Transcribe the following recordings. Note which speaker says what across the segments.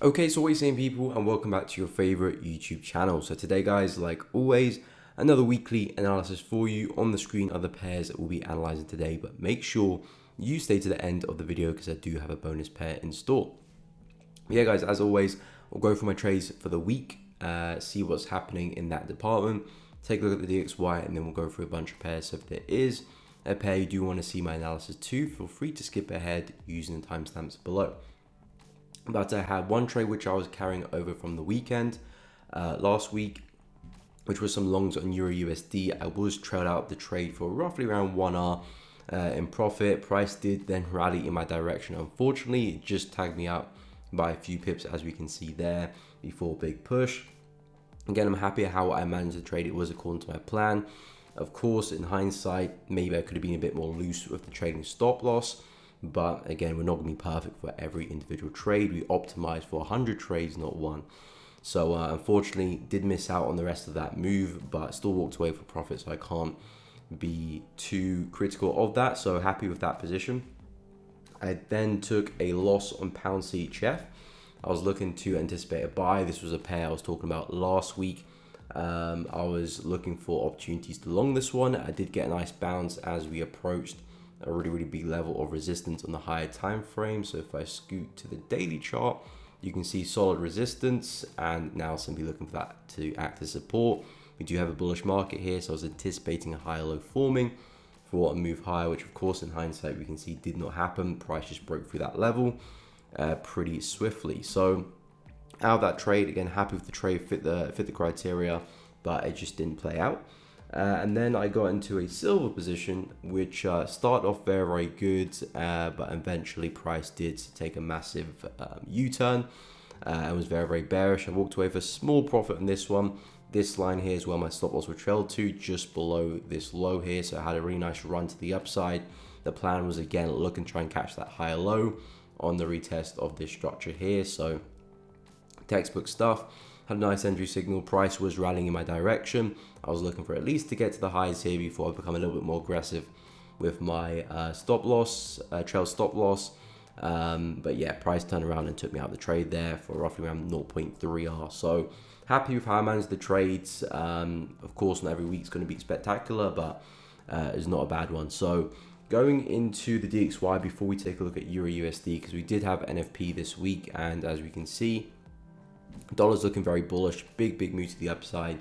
Speaker 1: Okay, so what are you saying, people, and welcome back to your favorite YouTube channel. So today, guys, like always, another weekly analysis for you. On the screen are the pairs that we'll be analyzing today, but make sure you stay to the end of the video because I do have a bonus pair in store. Yeah, guys, as always, we'll go through my trades for the week, see what's happening in that department, take a look at the DXY, and then we'll go through a bunch of pairs. So if there is a pair you do want to see my analysis to, feel free to skip ahead using the timestamps below. But I had one trade which I was carrying over from the weekend last week, which was some longs on Euro USD. I was trailed out the trade for roughly around 1R in profit. Price did then rally in my direction. Unfortunately, it just tagged me out by a few pips, as we can see there, before a big push. Again, I'm happy at how I managed the trade. It was according to my plan. Of course, in hindsight, maybe I could have been a bit more loose with the trading stop loss. But again, we're not going to be perfect for every individual trade. We optimize for 100 trades, not one. So unfortunately, did miss out on the rest of that move, but still walked away for profit. So I can't be too critical of that. So happy with that position. I then took a loss on pound CHF. I was looking to anticipate a buy. This was a pair I was talking about last week. I was looking for opportunities to long this one. I did get a nice bounce as we approached a really big level of resistance on the higher time frame. So if I scoot to the daily chart, you can see solid resistance, and now simply looking for that to act as support. We do have a bullish market here, so I was anticipating a higher low forming for a move higher, which of course in hindsight we can see did not happen. Price just broke through that level pretty swiftly. So out of that trade, again, happy with the trade, fit the criteria, but it just didn't play out. And then I got into a silver position, which started off very good, but eventually price did take a massive U-turn and was very bearish. I walked away with a small profit on this one. This line here is where my stop loss were trailed to, just below this low here. So I had a really nice run to the upside. The plan was, again, look and try and catch that higher low on the retest of this structure here. So textbook stuff. Had a nice entry signal. Price was rallying in my direction. I was looking for at least to get to the highs here before I become a little bit more aggressive with my stop loss, trail stop loss. But yeah, price turned around and took me out of the trade there for roughly around 0.3R. So happy with how I managed the trades. Of course, not every week's going to be spectacular, but it's not a bad one. So going into the DXY before we take a look at Euro USD, because we did have NFP this week, and as we can see, dollar's looking very bullish. Big move to the upside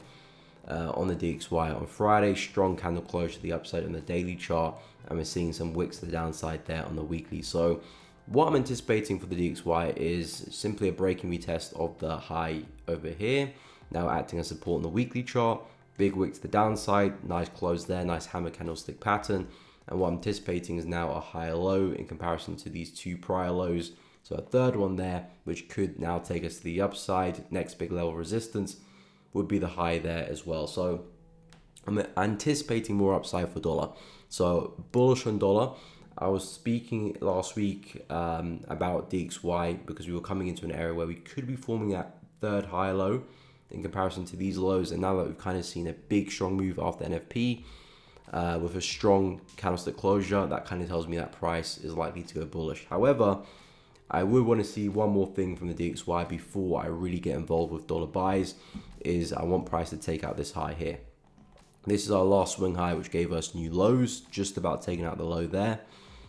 Speaker 1: on the DXY on Friday. Strong candle close to the upside on the daily chart, and we're seeing some wicks to the downside there on the weekly. So what I'm anticipating for the DXY is simply a breaking retest of the high over here, now acting as support on the weekly chart. Big wick to the downside, nice close there, nice hammer candlestick pattern. And what I'm anticipating is now a higher low in comparison to these two prior lows. So a third one there, which could now take us to the upside. Next big level of resistance would be the high there as well. So I'm anticipating more upside for dollar. So bullish on dollar. I was speaking last week about DXY because we were coming into an area where we could be forming that third high low in comparison to these lows. And now that we've kind of seen a big strong move after NFP with a strong candlestick closure, that kind of tells me that price is likely to go bullish. However, I would want to see one more thing from the DXY before I really get involved with dollar buys, is I want price to take out this high here. This is our last swing high, which gave us new lows, just about taking out the low there.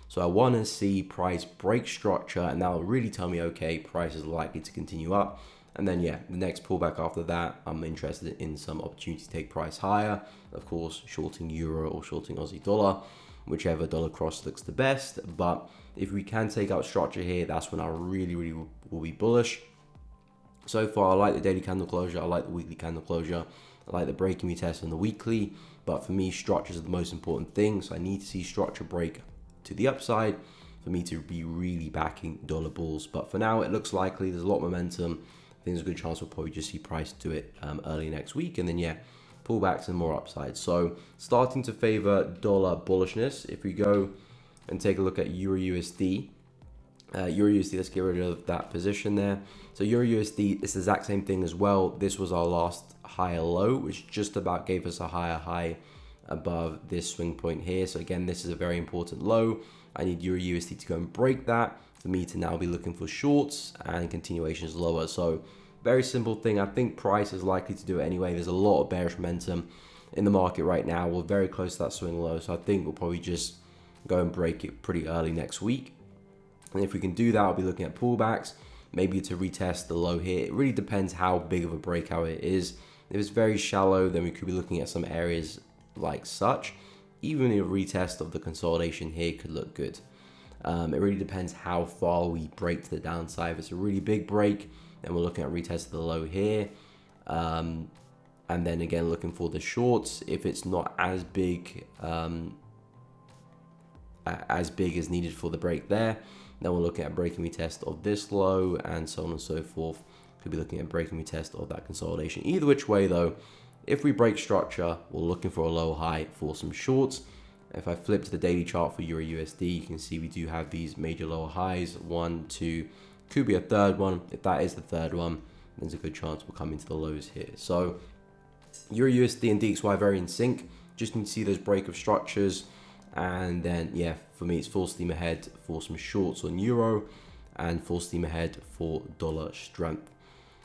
Speaker 1: So I want to see price break structure, and that will really tell me, okay, price is likely to continue up. And then, yeah, the next pullback after that, I'm interested in some opportunity to take price higher. Of course, shorting euro or shorting Aussie dollar, whichever dollar cross looks the best. But if we can take out structure here, that's when I really will be bullish. So far, I like the daily candle closure. I like the weekly candle closure. I like the breaking retest on the weekly. But for me, structures are the most important thing. So I need to see structure break to the upside for me to be really backing dollar bulls. But for now, it looks likely. There's a lot of momentum. I think there's a good chance we'll probably just see price do it early next week. And then, yeah, pullbacks and more upside. So starting to favor dollar bullishness. If we go and take a look at Euro USD. Euro USD, let's get rid of that position there. So Euro USD, it's the exact same thing as well. This was our last higher low, which just about gave us a higher high above this swing point here. So again, this is a very important low. I need Euro USD to go and break that. for me to now be looking for shorts and continuations lower. So very simple thing. I think price is likely to do it anyway. There's a lot of bearish momentum in the market right now. We're very close to that swing low, so I think we'll probably just go and break it pretty early next week. And if we can do that, I'll be looking at pullbacks, maybe to retest the low here. It really depends how big of a breakout it is. If it's very shallow, then we could be looking at some areas like such. Even a retest of the consolidation here could look good. It really depends how far we break to the downside. If it's a really big break, then we're looking at retest of the low here. And then again, looking for the shorts. If it's not as big as needed for the break there, then we're looking at breaking retest of this low and so on and so forth. Could be looking at breaking retest of that consolidation. Either which way though, if we break structure, we're looking for a low high for some shorts. If I flip to the daily chart for Euro USD, you can see we do have these major lower highs. 1, 2, could be a third one. If that is the third one, there's a good chance we'll come into the lows here. So Euro USD and DXY very in sync. Just need to see those break of structures. And then, yeah, for me, it's full steam ahead for some shorts on Euro and full steam ahead for dollar strength.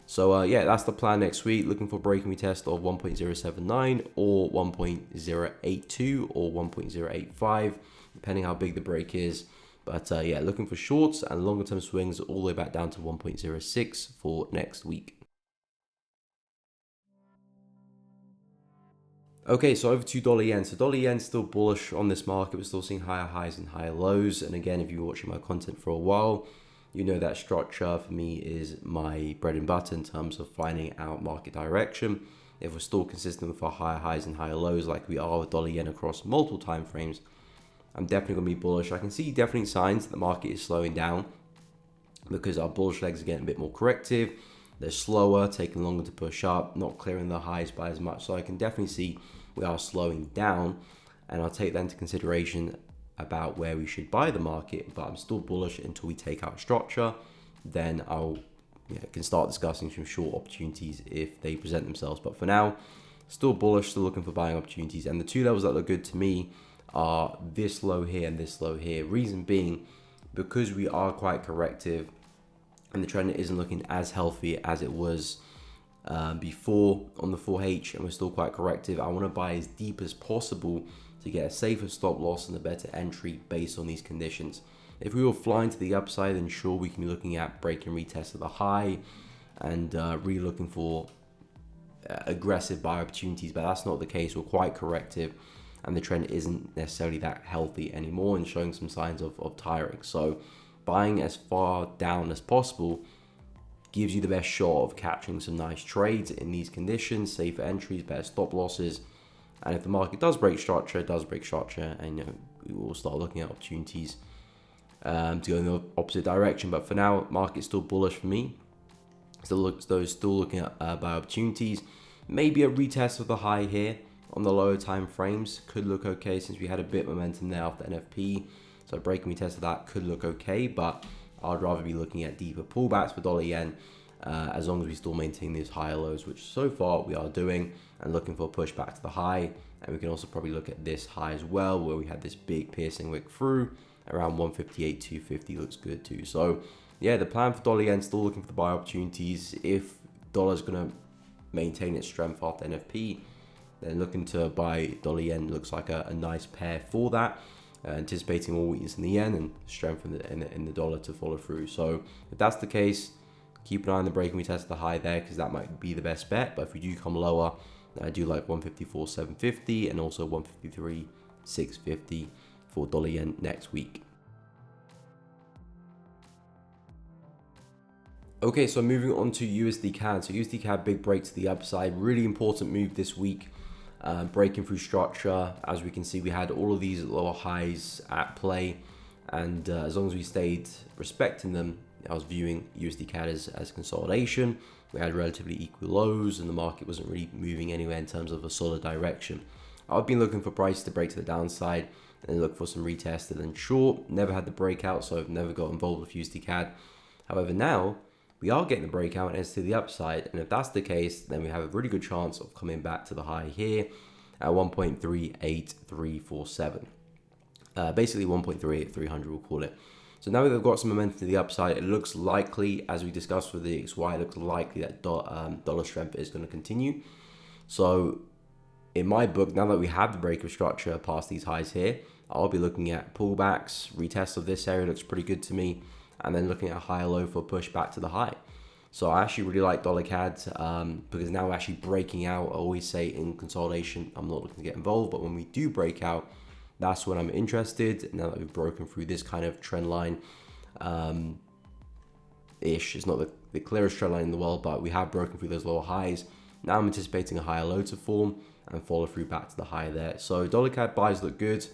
Speaker 1: So yeah, that's the plan next week. Looking for breaking retest of 1.079 or 1.082 or 1.085, depending how big the break is. But yeah, looking for shorts and longer term swings all the way back down to 1.06 for next week. Okay, so over to dollar yen. So dollar yen still bullish on this market. We're still seeing higher highs and higher lows. And again, if you're watching my content for a while, you know that structure for me is my bread and butter in terms of finding out market direction. If we're still consistent with our higher highs and higher lows like we are with dollar yen across multiple time frames, I'm definitely going to be bullish. I can see definitely signs that the market is slowing down because our bullish legs are getting a bit more corrective. They're slower, taking longer to push up, not clearing the highs by as much. So I can definitely see we are slowing down, and I'll take that into consideration about where we should buy the market. But I'm still bullish until we take out structure. Then I'll can start discussing some short opportunities if they present themselves. But for now, still bullish, still looking for buying opportunities. And the two levels that look good to me are this low here and this low here. Reason being, because we are quite corrective and the trend isn't looking as healthy as it was before on the 4H, and we're still quite corrective, I want to buy as deep as possible to get a safer stop loss and a better entry based on these conditions. If we were flying to the upside, then sure, we can be looking at breaking retest of the high and really looking for aggressive buy opportunities, but that's not the case. We're quite corrective and the trend isn't necessarily that healthy anymore and showing some signs of tiring. So buying as far down as possible gives you the best shot of capturing some nice trades in these conditions, safer entries, better stop losses. And if the market does break structure, and we will start looking at opportunities to go in the opposite direction. But for now, market's still bullish for me. Still looking at buy opportunities. Maybe a retest of the high here on the lower time frames could look okay, since we had a bit of momentum there after NFP. So breaking retest of that could look okay, but I'd rather be looking at deeper pullbacks for dollar yen, as long as we still maintain these higher lows, which so far we are doing, and looking for a push back to the high. And we can also probably look at this high as well, where we had this big piercing wick through around 158, 250 looks good too. So yeah, the plan for dollar yen, still looking for the buy opportunities. If dollar's going to maintain its strength after NFP, then looking to buy dollar yen looks like a nice pair for that. Anticipating more weakness in the yen and strength in the dollar to follow through. So if that's the case, keep an eye on the break and retest the high there, because that might be the best bet. But if we do come lower, I do like 154.750 and also 153.650 for dollar yen next week. Okay, so moving on to USD CAD. So USD CAD, big break to the upside, really important move this week. Breaking through structure. As we can see, we had all of these lower highs at play, and as long as we stayed respecting them, I was viewing USD CAD as consolidation. We had relatively equal lows and the market wasn't really moving anywhere in terms of a solid direction. I've been looking for price to break to the downside and then look for some retest and then short. Never had the breakout, so I've never got involved with USD CAD. However, now we are getting the breakout and it's to the upside, and if that's the case, then we have a really good chance of coming back to the high here at 1.38347. Basically 1.38300, we'll call it. So now that they've got some momentum to the upside, it looks likely, as we discussed with the XY, it looks likely that dollar strength is going to continue. So in my book, now that we have the break of structure past these highs here, I'll be looking at pullbacks, retest of this area looks pretty good to me, and then looking at a higher low for a push back to the high. So I actually really like dollar CAD because now we're actually breaking out. I always say in consolidation, I'm not looking to get involved, but when we do break out, that's when I'm interested. Now that we've broken through this kind of trend line, it's not the clearest trend line in the world, but we have broken through those lower highs. Now I'm anticipating a higher low to form and follow through back to the high there. So dollar CAD buys look good.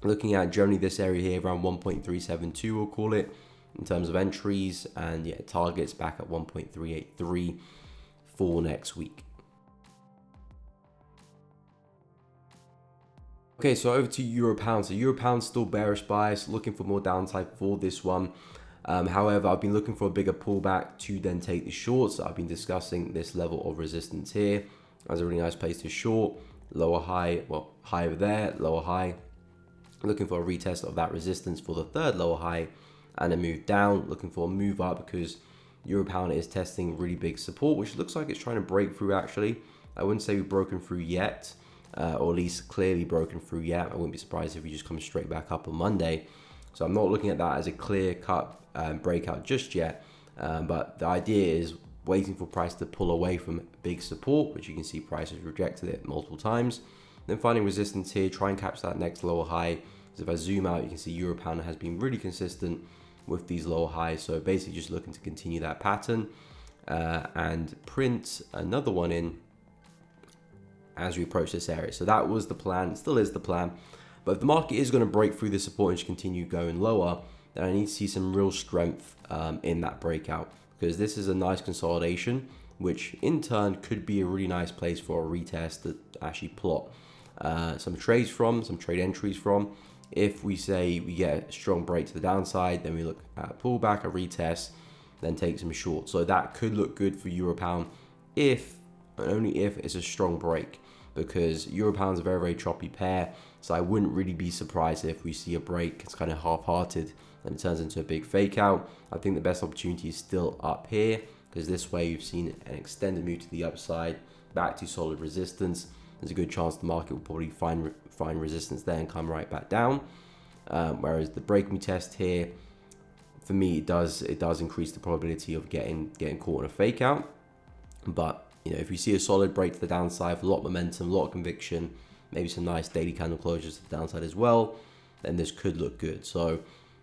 Speaker 1: Looking at generally this area here around 1.372, we'll call it, in terms of entries, and yeah, targets back at 1.383 for next week. Okay, so over to Euro Pound. So Euro Pound still bearish bias, looking for more downside for this one. However, I've been looking for a bigger pullback to then take the shorts. I've been discussing this level of resistance here as a really nice place to short. Lower high, well, high over there, lower high. Looking for a retest of that resistance for the third lower high and a move down. Looking for a move up because Euro Pound is testing really big support, which looks like it's trying to break through actually. I wouldn't say we've broken through yet. Or at least clearly broken through yet. I wouldn't be surprised if we just come straight back up on Monday. So I'm not looking at that as a clear-cut breakout just yet. But the idea is waiting for price to pull away from big support, which you can see price has rejected it multiple times. Then finding resistance here, try and catch that next lower high. So if I zoom out, you can see Euro Pound has been really consistent with these lower highs. So basically just looking to continue that pattern and print another one in as we approach this area. So that was the plan, still is the plan. But if the market is going to break through the support and just continue going lower, then I need to see some real strength in that breakout, because this is a nice consolidation, which in turn could be a really nice place for a retest to actually plot some trades from, some trade entries from. If we say we get a strong break to the downside, then we look at a pullback, a retest, then take some short. So that could look good for Euro Pound if and only if it's a strong break, because Euro Pound's a very, very choppy pair. So I wouldn't really be surprised if we see a break. It's kind of half-hearted and it turns into a big fake out. I think the best opportunity is still up here, because this way you've seen an extended move to the upside, back to solid resistance. There's a good chance the market will probably find resistance there and come right back down. Whereas the break me test here, for me, it does increase the probability of getting caught in a fake out. But you know, if we see a solid break to the downside with a lot of momentum, a lot of conviction, maybe some nice daily candle closures to the downside as well, then this could look good. So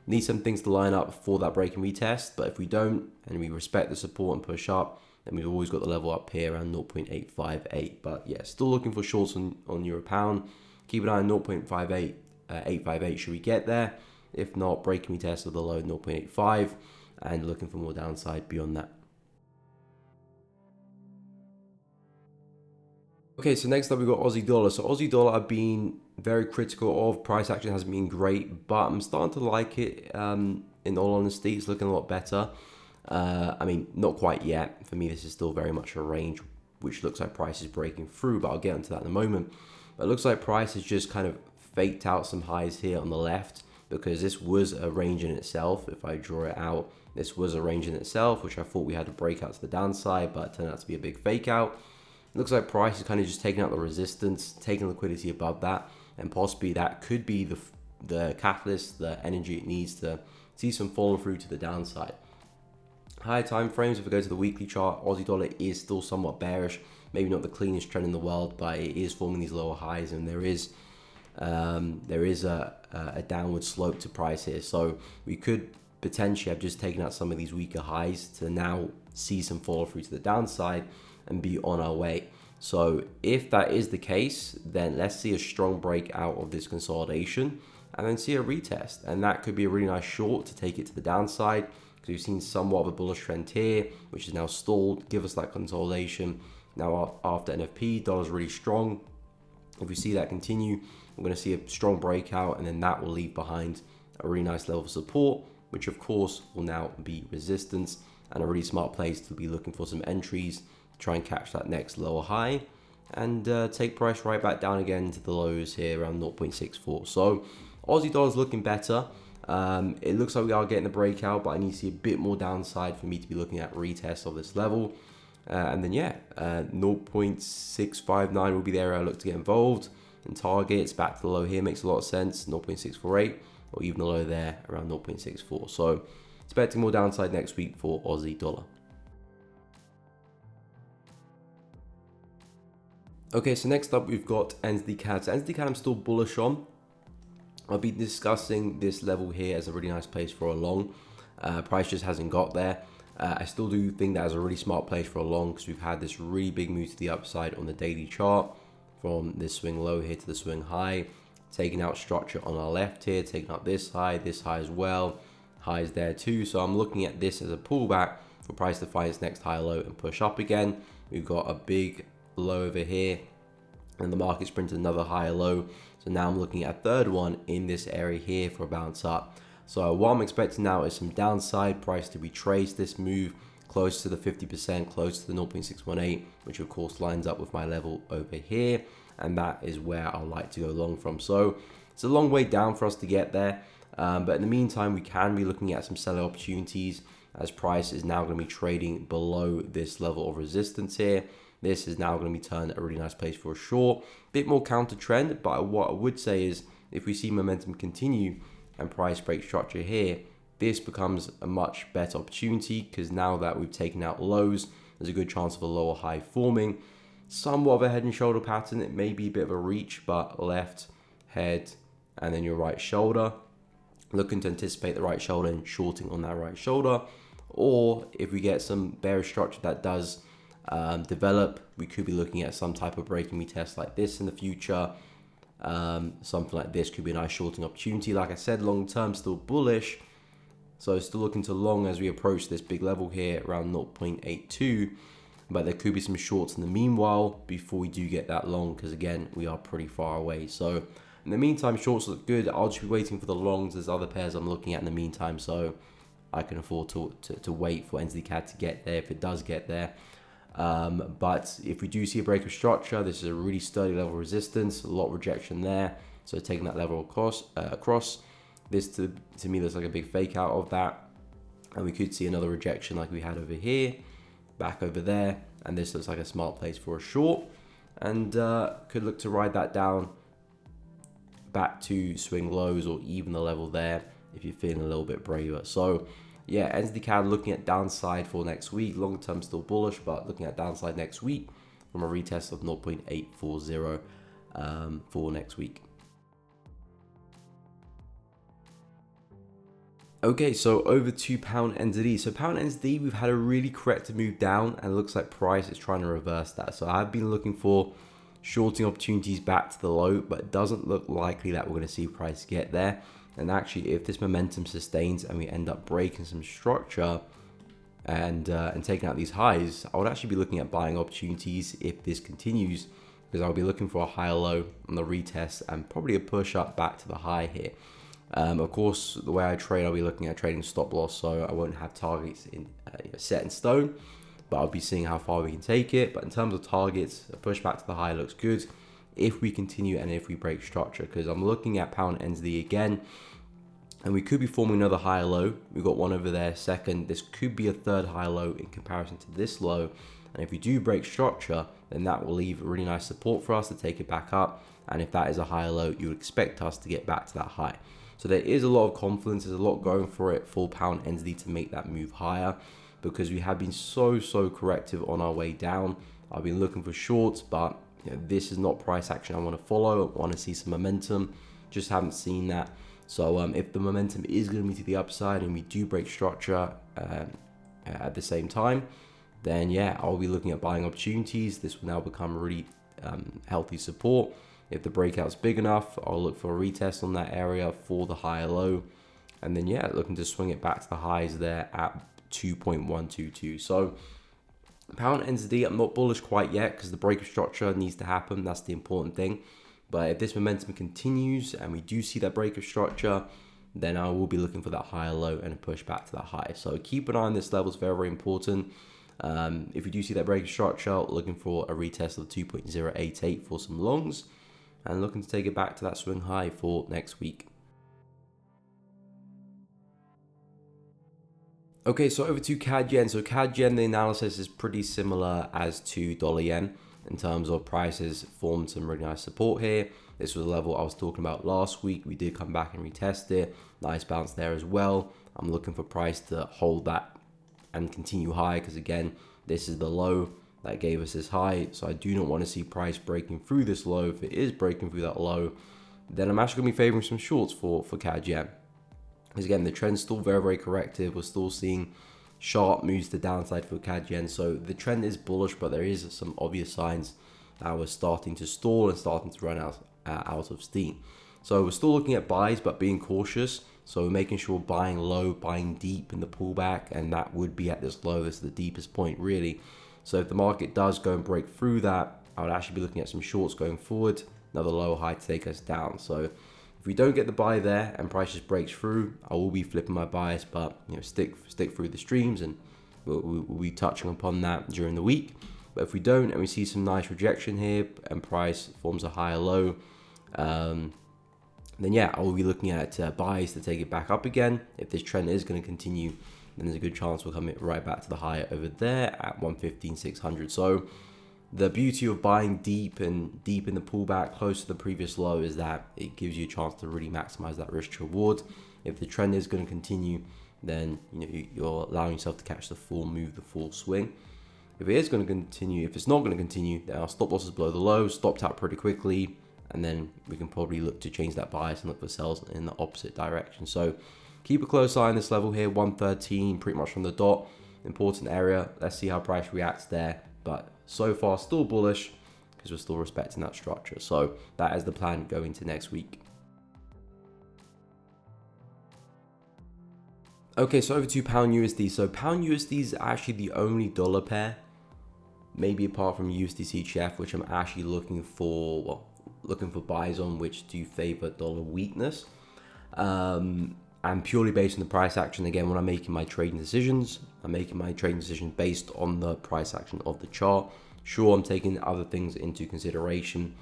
Speaker 1: need some things to line up for that break and retest. But if we don't, and we respect the support and push up, then we've always got the level up here around 0.858. But yeah, still looking for shorts on Euro Pound. Keep an eye on 0.858 should we get there. If not, break and retest of the low 0.85 and looking for more downside beyond that. Okay, so next up we've got Aussie dollar. So Aussie dollar I've been very critical of. Price action hasn't been great, but I'm starting to like it. In all honesty, it's looking a lot better. I mean, not quite yet. For me, this is still very much a range, which looks like price is breaking through, but I'll get into that in a moment. But it looks like price has just kind of faked out some highs here on the left, because this was a range in itself. If I draw it out, this was a range in itself, which I thought we had to break out to the downside, but it turned out to be a big fake out. It looks like price is kind of just taking out the resistance, taking liquidity above that, and possibly that could be the catalyst, the energy it needs to see some follow through to the downside. Higher time frames, if we go to the weekly chart, Aussie dollar is still somewhat bearish. Maybe not the cleanest trend in the world, but it is forming these lower highs, and there is a downward slope to price here. So we could potentially have just taken out some of these weaker highs to now see some follow through to the downside and be on our way. So if that is the case, then let's see a strong break out of this consolidation and then see a retest. And that could be a really nice short to take it to the downside, because we've seen somewhat of a bullish trend here, which is now stalled. Give us that consolidation. Now after NFP, dollar's really strong. If we see that continue, we're going to see a strong breakout, and then that will leave behind a really nice level of support, which of course will now be resistance, and a really smart place to be looking for some entries, try and catch that next lower high, and take price right back down again to the lows here around 0.64. So Aussie dollar's looking better. It looks like we are getting the breakout, but I need to see a bit more downside for me to be looking at retest of this level. And then 0.659 will be the area I look to get involved. And targets back to the low here makes a lot of sense, 0.648, or even the low there around 0.64. So expecting more downside next week for Aussie dollar. Okay, so next up we've got NZD CAD. So NZD CAD I'm still bullish on. I'll be discussing this level here as a really nice place for a long. Price just hasn't got there. I still do think that is a really smart place for a long because we've had this really big move to the upside on the daily chart from this swing low here to the swing high, taking out structure on our left here, taking out this high as well, highs there too. So I'm looking at this as a pullback for price to find its next high low and push up again. We've got a big low over here and the market's printed another higher low. So now I'm looking at a third one in this area here for a bounce up. So what I'm expecting now is some downside, price to retrace this move close to the 50%, close to the 0.618, which of course lines up with my level over here. And that is where I like to go long from. So it's a long way down for us to get there. But in the meantime, we can be looking at some selling opportunities as price is now going to be trading below this level of resistance here. This is now going to be turned a really nice place for a short. Bit more counter trend, but what I would say is if we see momentum continue and price break structure here, this becomes a much better opportunity because now that we've taken out lows, there's a good chance of a lower high forming. Somewhat of a head and shoulder pattern. It may be a bit of a reach, but left, head, and then your right shoulder. Looking to anticipate the right shoulder and shorting on that right shoulder. Or if we get some bearish structure that does develop, we could be looking at some type of breaking retest like this in the future. Something like this could be a nice shorting opportunity. Like I said, long term still bullish, so still looking to long as we approach this big level here around 0.82, but there could be some shorts in the meanwhile before we do get that long, because again we are pretty far away. So in the meantime, shorts look good. I'll just be waiting for the longs. There's other pairs I'm looking at in the meantime, so I can afford to wait for NZD CAD to get there if it does get there. But if we do see a break of structure, this is a really sturdy level of resistance, a lot of rejection there. So taking that level across, this to me looks like a big fake out of that. And we could see another rejection like we had over here, back over there. And this looks like a smart place for a short. And could look to ride that down back to swing lows or even the level there if you're feeling a little bit braver. So yeah, NZD CAD looking at downside for next week. Long term still bullish, but looking at downside next week from a retest of 0.840 for next week. Okay, so over to pound NZD. So pound NZD, we've had a really corrective move down and it looks like price is trying to reverse that. So I've been looking for shorting opportunities back to the low, but it doesn't look likely that we're going to see price get there. And actually, if this momentum sustains and we end up breaking some structure and taking out these highs, I would actually be looking at buying opportunities if this continues, because I'll be looking for a higher low on the retest and probably a push up back to the high here. Of course, the way I trade, I'll be looking at trading stop loss, so I won't have targets set in stone, but I'll be seeing how far we can take it. But in terms of targets, a push back to the high looks good if we continue and if we break structure, because I'm looking at pound NZD again, and we could be forming another higher low. We've got one over there, second. This could be a third higher low in comparison to this low. And if we do break structure, then that will leave a really nice support for us to take it back up. And if that is a higher low, you would expect us to get back to that high. So there is a lot of confidence. There's a lot going for it for pound NZD to make that move higher, because we have been so corrective on our way down. I've been looking for shorts, but this is not price action I want to follow. I want to see some momentum. Just haven't seen that. So if the momentum is going to be to the upside and we do break structure at the same time, then yeah, I'll be looking at buying opportunities. This will now become really healthy support. If the breakout's big enough, I'll look for a retest on that area for the higher low. And then yeah, looking to swing it back to the highs there at 2.122. So pound NZD, I'm not bullish quite yet because the break of structure needs to happen. That's the important thing. But if this momentum continues and we do see that break of structure, then I will be looking for that higher low and a push back to that high. So keep an eye on this level. It's very important. If you do see that break of structure, looking for a retest of 2.088 for some longs and looking to take it back to that swing high for next week. Okay, so over to CAD Yen. So CAD Yen, the analysis is pretty similar as to dollar yen in terms of prices formed some really nice support here. This was a level I was talking about last week. We did come back and retest it. Nice bounce there as well. I'm looking for price to hold that and continue high because again, this is the low that gave us this high. So I do not want to see price breaking through this low. If it is breaking through that low, then I'm actually going to be favoring some shorts for CAD Yen. Because again, the trend's still very, very corrective. We're still seeing sharp moves to downside for CAD Yen. So the trend is bullish, but there is some obvious signs that we're starting to stall and starting to run out of steam. So we're still looking at buys, but being cautious. So we're making sure buying low, buying deep in the pullback, and that would be at this low. This is the deepest point really. So if the market does go and break through that, I would actually be looking at some shorts going forward, another low high to take us down. So if we don't get the buy there and price just breaks through, I will be flipping my bias, but stick through the streams, and we'll be touching upon that during the week. But if we don't and we see some nice rejection here and price forms a higher low, then yeah, I will be looking at buys to take it back up again. If this trend is going to continue, then there's a good chance we'll come right back to the high over there at 115,600. So the beauty of buying deep in the pullback close to the previous low is that it gives you a chance to really maximize that risk to reward. If the trend is going to continue, then you're allowing yourself to catch the full move, the full swing. If it is going to continue, if it's not going to continue, then our stop losses below the low, stopped out pretty quickly, and then we can probably look to change that bias and look for sales in the opposite direction. So keep a close eye on this level here, 113, pretty much from the dot. Important area. Let's see how price reacts there. But so far, still bullish because we're still respecting that structure. So that is the plan going to next week. Okay, so over to Pound USD. So Pound USD is actually the only dollar pair, maybe apart from USD CHF, which I'm actually looking for buys on, which do favor dollar weakness. And purely based on the price action. Again, when I'm making my trading decisions, I'm making my trading decision based on the price action of the chart. Sure, I'm taking other things into consideration,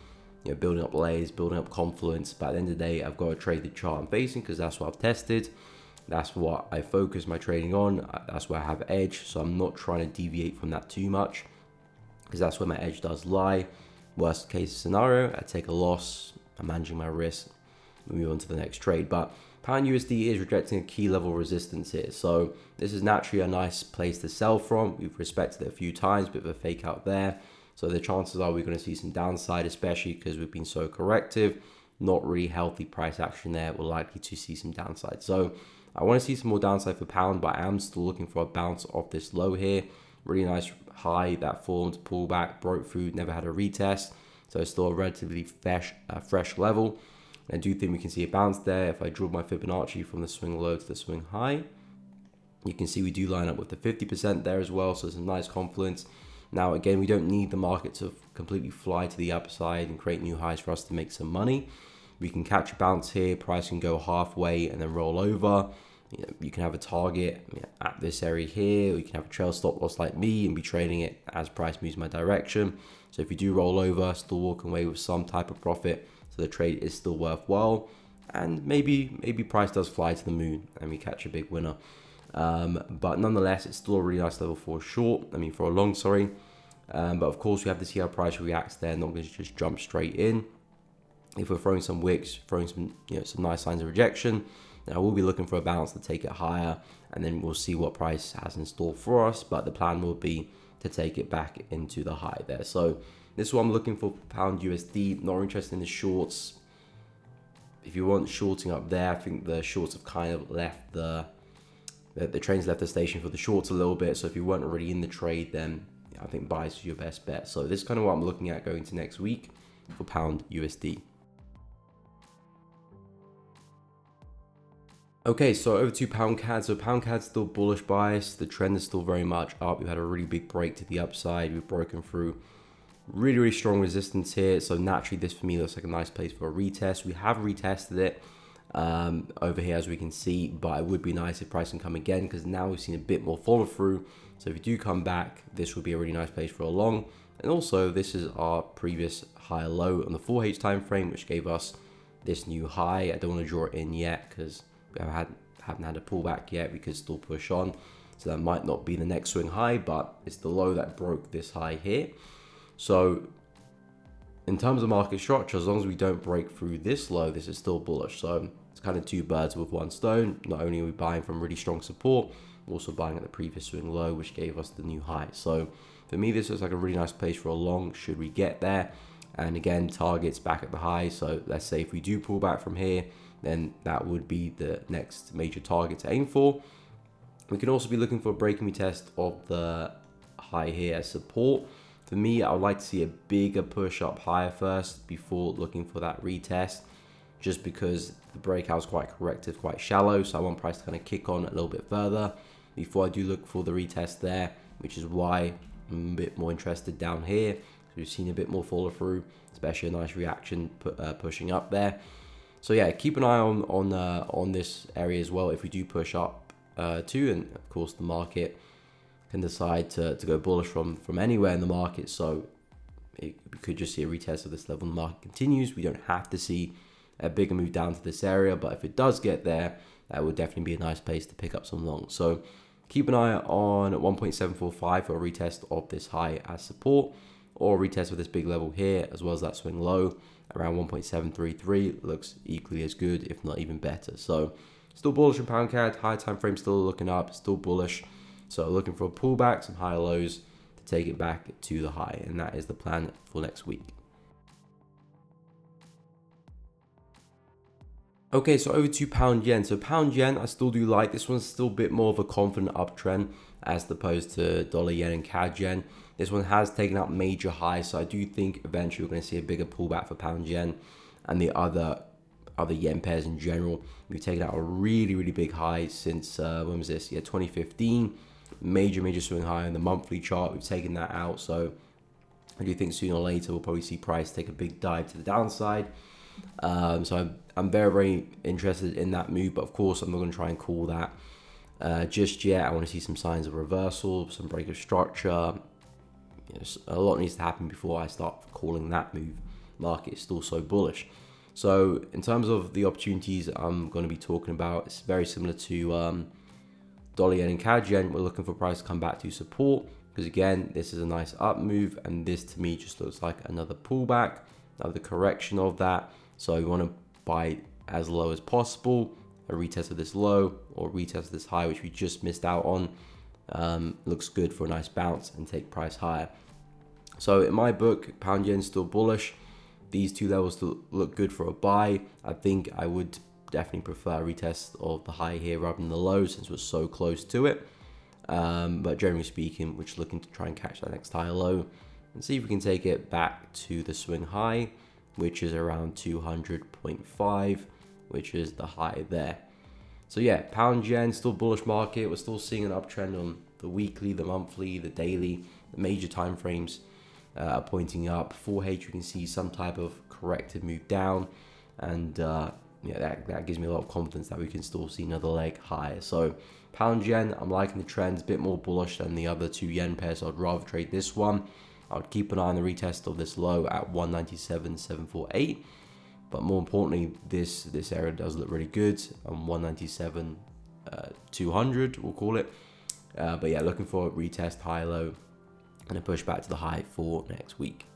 Speaker 1: building up layers, building up confluence, but at the end of the day, I've got to trade the chart I'm facing because that's what I've tested. That's what I focus my trading on. That's where I have edge. So I'm not trying to deviate from that too much because that's where my edge does lie. Worst case scenario, I take a loss, I'm managing my risk, we move on to the next trade. But Pound USD is rejecting a key level resistance here. So this is naturally a nice place to sell from. We've respected it a few times, bit of a fake out there. So the chances are we're going to see some downside, especially because we've been so corrective. Not really healthy price action there. We're likely to see some downside. So I want to see some more downside for pound, but I am still looking for a bounce off this low here. Really nice high that formed, pullback, broke through, never had a retest. So it's still a relatively fresh level. I do think we can see a bounce there. If I draw my Fibonacci from the swing low to the swing high, you can see we do line up with the 50% there as well. So some nice confluence. Now, again, we don't need the market to completely fly to the upside and create new highs for us to make some money. We can catch a bounce here. Price can go halfway and then roll over. You can have a target at this area here, or you can have a trail stop loss like me and be trading it as price moves my direction. So if you do roll over, still walking away with some type of profit, so the trade is still worthwhile, and maybe price does fly to the moon and we catch a big winner. But nonetheless, it's still a really nice level for a long, sorry. But of course, we have to see how price reacts there. Not going to just jump straight in. If we're throwing some wicks, throwing some some nice signs of rejection, then I will be looking for a bounce to take it higher, and then we'll see what price has in store for us. But the plan will be to take it back into the high there. So this is what I'm looking for Pound USD. Not interested in the shorts. If you want shorting up there, I think the shorts have kind of left the train's left the station for the shorts a little bit. So if you weren't already in the trade, then I think buys is your best bet. So this is kind of what I'm looking at going to next week for Pound USD. Okay, so over to Pound CAD. So Pound CAD's still bullish bias. The trend is still very much up. We've had a really big break to the upside. We've broken through really, really strong resistance here. So naturally, this for me looks like a nice place for a retest. We have retested it over here, as we can see, but it would be nice if price can come again, because now we've seen a bit more follow through. So if you do come back, this would be a really nice place for a long. And also, this is our previous high low on the 4H time frame, which gave us this new high. I don't want to draw it in yet because we haven't had a pullback yet. We could still push on. So that might not be the next swing high, but it's the low that broke this high here. So in terms of market structure, as long as we don't break through this low, this is still bullish. So it's kind of two birds with one stone. Not only are we buying from really strong support, we're also buying at the previous swing low, which gave us the new high. So for me, this looks like a really nice place for a long, should we get there. And again, targets back at the high. So let's say if we do pull back from here, then that would be the next major target to aim for. We can also be looking for a breaking retest of the high here as support. For me, I would like to see a bigger push up higher first before looking for that retest, just because the breakout is quite corrective, quite shallow. So I want price to kind of kick on a little bit further before I do look for the retest there, which is why I'm a bit more interested down here. So we've seen a bit more follow through, especially a nice reaction pushing up there. So yeah, keep an eye on this area as well if we do push up too, and of course the market can decide to go bullish from anywhere in the market. So we could just see a retest of this level and the market continues. We don't have to see a bigger move down to this area, but if it does get there, that would definitely be a nice place to pick up some longs. So keep an eye on 1.745 for a retest of this high as support, or a retest of this big level here, as well as that swing low around 1.733 looks equally as good, if not even better. So still bullish in pound CAD, high time frame still looking up, still bullish. So looking for a pullback, some higher lows to take it back to the high, and that is the plan for next week. Okay, so over to pound yen. So pound yen, I still do like. This one's still a bit more of a confident uptrend as opposed to dollar yen and CAD yen. This one has taken out major highs, so I do think eventually we're going to see a bigger pullback for pound yen and the other yen pairs in general. We've taken out a really big high since when was this? Yeah, 2015. Major swing high on the monthly chart. We've taken that out, so I do think sooner or later we'll probably see price take a big dive to the downside. So I'm very interested in that move, but of course I'm not going to try and call that just yet. I want to see some signs of reversal, some break of structure. You know, a lot needs to happen before I start calling that move. Market is still so bullish. So in terms of the opportunities I'm going to be talking about, it's very similar to dollar yen and CAD yen. We're looking for price to come back to support, because again, this is a nice up move, and this to me just looks like another pullback, another correction of that. So we want to buy as low as possible, a retest of this low or retest of this high, which we just missed out on. Looks good for a nice bounce and take price higher. So in my book, pound yen still bullish. These two levels still look good for a buy. I think I would definitely prefer a retest of the high here rather than the low, since we're so close to it. But generally speaking, we're just looking to try and catch that next higher low and see if we can take it back to the swing high, which is around 200.5, which is the high there. So yeah, pound yen, still bullish market. We're still seeing an uptrend on the weekly, the monthly, the daily, the major time frames are pointing up. 4H, we can see some type of corrective move down, and yeah, that gives me a lot of confidence that we can still see another leg higher. So pound yen, I'm liking the trends, a bit more bullish than the other two yen pairs, so I'd rather trade this one. I would keep an eye on the retest of this low at 197.748, but more importantly, this area does look really good on 197.200, we'll call it. But yeah, looking for a retest high low and a push back to the high for next week.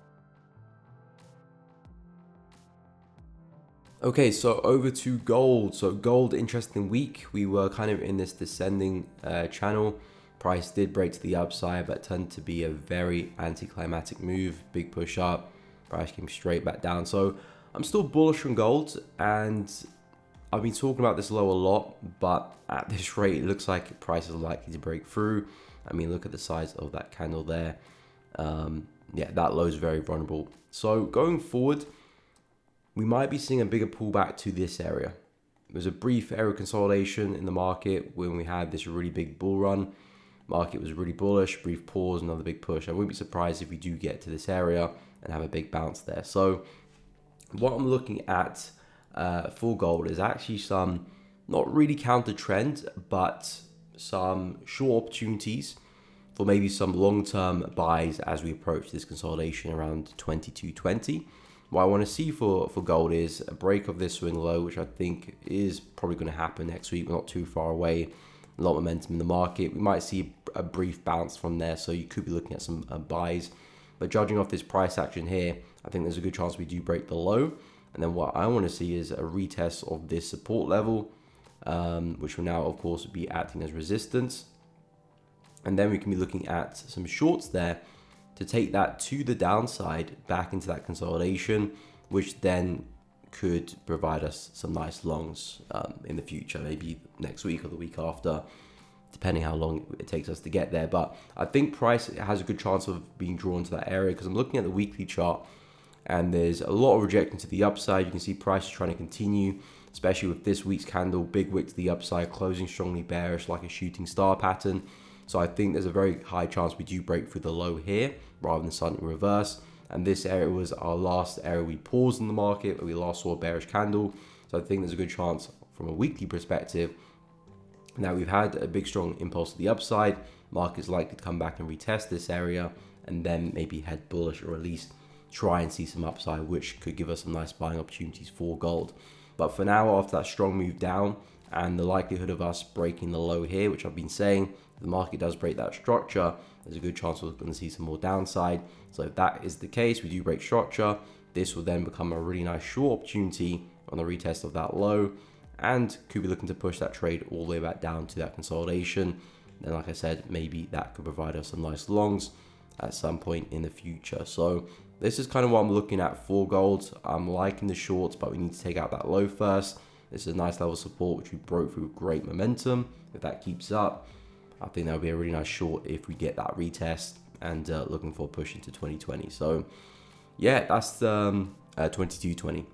Speaker 1: Okay, so over to gold. So gold, interesting week. We were kind of in this descending channel. Price did break to the upside, but turned to be a very anticlimactic move. Big push up, price came straight back down. So I'm still bullish on gold, and I've been talking about this low a lot, but at this rate, it looks like price is likely to break through. I mean, look at the size of that candle there. Yeah, that low is very vulnerable. So going forward, we might be seeing a bigger pullback to this area. There was a brief area consolidation in the market when we had this really big bull run. Market was really bullish, brief pause, another big push. I wouldn't be surprised if we do get to this area and have a big bounce there. So what I'm looking at for gold is actually some, not really counter trend, but some short opportunities for maybe some long-term buys as we approach this consolidation around 2220. What I want to see for gold is a break of this swing low, which I think is probably going to happen next week. We're not too far away. a lot of momentum in the market. We might see a brief bounce from there, so you could be looking at some buys. But judging off this price action here, I think there's a good chance we do break the low. And then what I want to see is a retest of this support level, which will now, of course, be acting as resistance. And then we can be looking at some shorts there to take that to the downside back into that consolidation, which then could provide us some nice longs in the future, maybe next week or the week after, depending how long it takes us to get there. But I think price has a good chance of being drawn to that area because I'm looking at the weekly chart and there's a lot of rejecting to the upside. You can see price is trying to continue, especially with this week's candle, big wick to the upside, closing strongly bearish like a shooting star pattern. So I think there's a very high chance we do break through the low here rather than suddenly reverse. And this area was our last area we paused in the market, where we last saw a bearish candle. So I think there's a good chance from a weekly perspective. Now we've had a big strong impulse to the upside. Market's likely to come back and retest this area and then maybe head bullish, or at least try and see some upside, which could give us some nice buying opportunities for gold. But for now, after that strong move down and the likelihood of us breaking the low here, which I've been saying, if the market does break that structure, there's a good chance we're going to see some more downside. So if that is the case, we do break structure, this will then become a really nice short opportunity on the retest of that low, and could be looking to push that trade all the way back down to that consolidation. Then, like I said, maybe that could provide us some nice longs at some point in the future. So this is kind of what I'm looking at for gold. I'm liking the shorts, but we need to take out that low first. This is a nice level of support, which we broke through great momentum. If that keeps up, I think that'll be a really nice short if we get that retest, and looking for a push into 2020. So yeah, that's the 2220.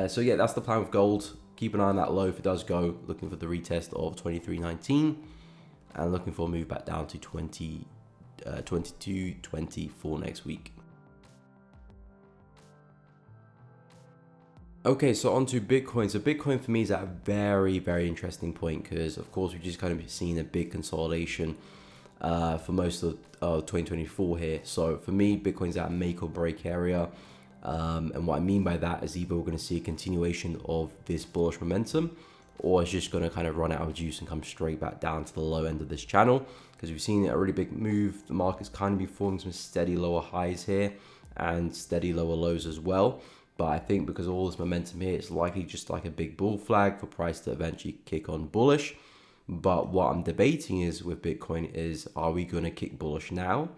Speaker 1: So yeah, that's the plan with gold. Keep an eye on that low if it does go, looking for the retest of 2319 and looking for a move back down to 2220 for next week. Okay, so on to Bitcoin. So Bitcoin for me is at a very, very interesting point because, of course, we've just kind of seen a big consolidation for most of 2024 here. So for me, Bitcoin's at a make or break area. And what I mean by that is either we're going to see a continuation of this bullish momentum, or it's just going to kind of run out of juice and come straight back down to the low end of this channel, because we've seen a really big move. The market's kind of be forming some steady lower highs here and steady lower lows as well. But I think because of all this momentum here, it's likely just like a big bull flag for price to eventually kick on bullish. But what I'm debating is with Bitcoin is, are we going to kick bullish now?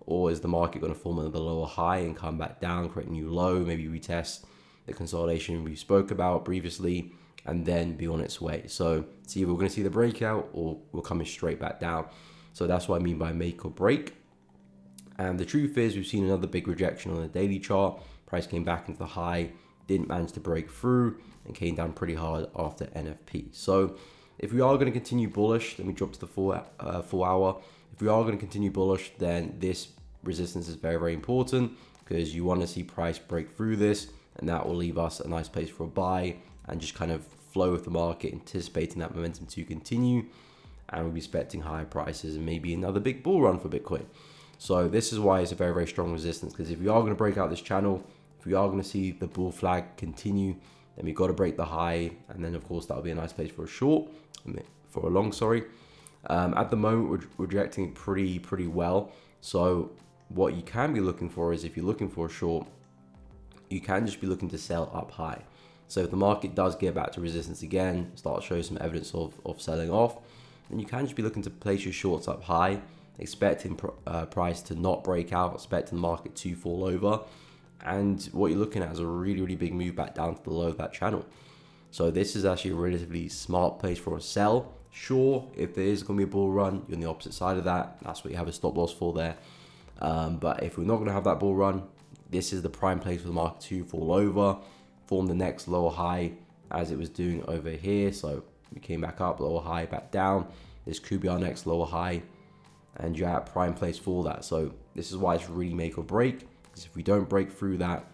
Speaker 1: Or is the market going to form another lower high and come back down, create a new low, maybe retest the consolidation we spoke about previously, and then be on its way? So it's either we're going to see the breakout or we're coming straight back down. So that's what I mean by make or break. And the truth is, we've seen another big rejection on the daily chart. Price came back into the high, didn't manage to break through, and came down pretty hard after NFP. So if we are going to continue bullish, let me drop to the full hour. If we are going to continue bullish, then this resistance is very, very important, because you want to see price break through this, and that will leave us a nice place for a buy and just kind of flow with the market, anticipating that momentum to continue, and we'll be expecting higher prices and maybe another big bull run for Bitcoin. So this is why it's a very, very strong resistance, because if we are going to break out this channel, if we are going to see the bull flag continue, then we've got to break the high, and then of course that'll be a nice place for a short, for a long, sorry. At the moment, we're rejecting it pretty well. So what you can be looking for is, if you're looking for a short, you can just be looking to sell up high. So if the market does get back to resistance again, start to show some evidence of selling off, then you can just be looking to place your shorts up high, expecting price to not break out, expecting the market to fall over. And what you're looking at is a really, really big move back down to the low of that channel. So this is actually a relatively smart place for a sell. Sure, if there is going to be a bull run, you're on the opposite side of that. That's what you have a stop loss for there. But if we're not going to have that bull run, this is the prime place for the market to fall over, form the next lower high as it was doing over here. So we came back up, lower high, back down. This could be our next lower high, and you're at prime place for that. So this is why it's really make or break, because if we don't break through that,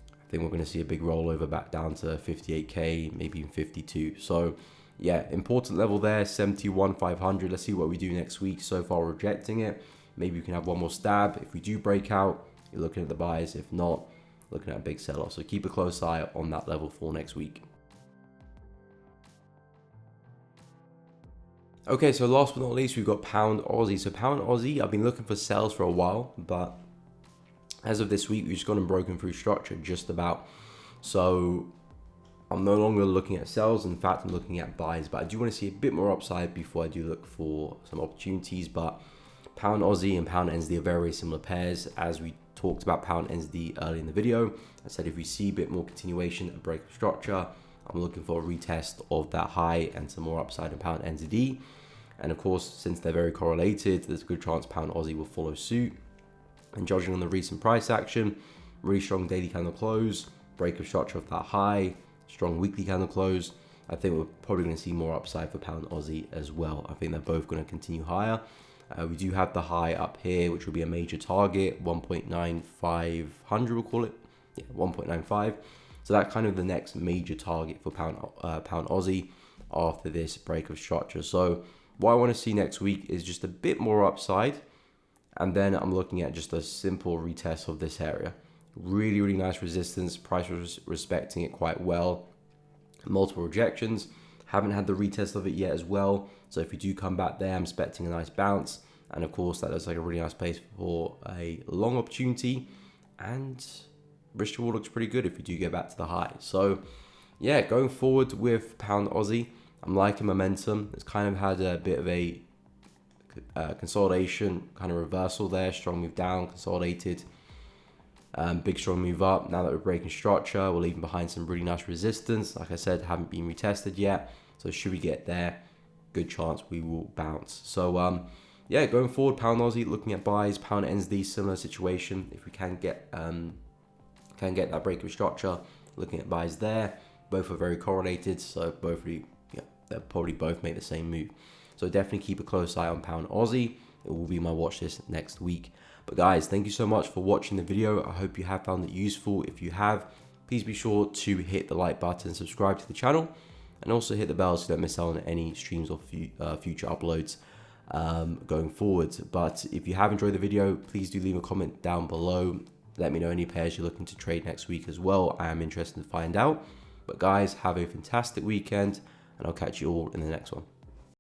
Speaker 1: I think we're going to see a big rollover back down to 58k, maybe even 52. So yeah, important level there, 71,500. Let's see what we do next week. So far, we're rejecting it. Maybe we can have one more stab. If we do break out, you're looking at the buys. If not, looking at a big sell-off. So keep a close eye on that level for next week. Okay, so last but not least, we've got pound Aussie. So pound Aussie, I've been looking for sales for a while, but as of this week, we've just gone and broken through structure just about. So I'm no longer looking at sells. In fact, I'm looking at buys, but I do want to see a bit more upside before I do look for some opportunities. But pound Aussie and pound NZD are very similar pairs. As we talked about pound NZD early in the video, I said if we see a bit more continuation, a break of structure, I'm looking for a retest of that high and some more upside in pound NZD. And of course, since they're very correlated, there's a good chance pound Aussie will follow suit. And judging on the recent price action, really strong daily candle close, break of structure of that high, strong weekly candle close, I think we're probably going to see more upside for pound Aussie as well. I think they're both going to continue higher. We do have the high up here, which will be a major target, 1.9500 we'll call it. Yeah, 1.95. So that's kind of the next major target for pound Aussie after this break of structure. So what I want to see next week is just a bit more upside. And then I'm looking at just a simple retest of this area. Really, really nice resistance. Price was respecting it quite well. Multiple rejections. Haven't had the retest of it yet as well. So if you do come back there, I'm expecting a nice bounce. And of course, that looks like a really nice place for a long opportunity. And risk reward looks pretty good if you do get back to the high. So yeah, going forward with pound Aussie, I'm liking momentum. It's kind of had a bit of a consolidation, kind of reversal there. Strong move down, consolidated. Big strong move up. Now that we're breaking structure, we're leaving behind some really nice resistance. Like I said, haven't been retested yet. So should we get there, good chance we will bounce. So yeah, going forward, pound Aussie, looking at buys. Pound NZD, similar situation. If we can get that break of structure, looking at buys there. Both are very correlated, so both really, yeah, they'll probably both make the same move. So definitely keep a close eye on pound Aussie. It will be my watch list next week. But guys, thank you so much for watching the video. I hope you have found it useful. If you have, please be sure to hit the like button, subscribe to the channel, and also hit the bell so you don't miss out on any streams or future uploads going forward. But if you have enjoyed the video, please do leave a comment down below. Let me know any pairs you're looking to trade next week as well. I am interested to find out. But guys, have a fantastic weekend, and I'll catch you all in the next one.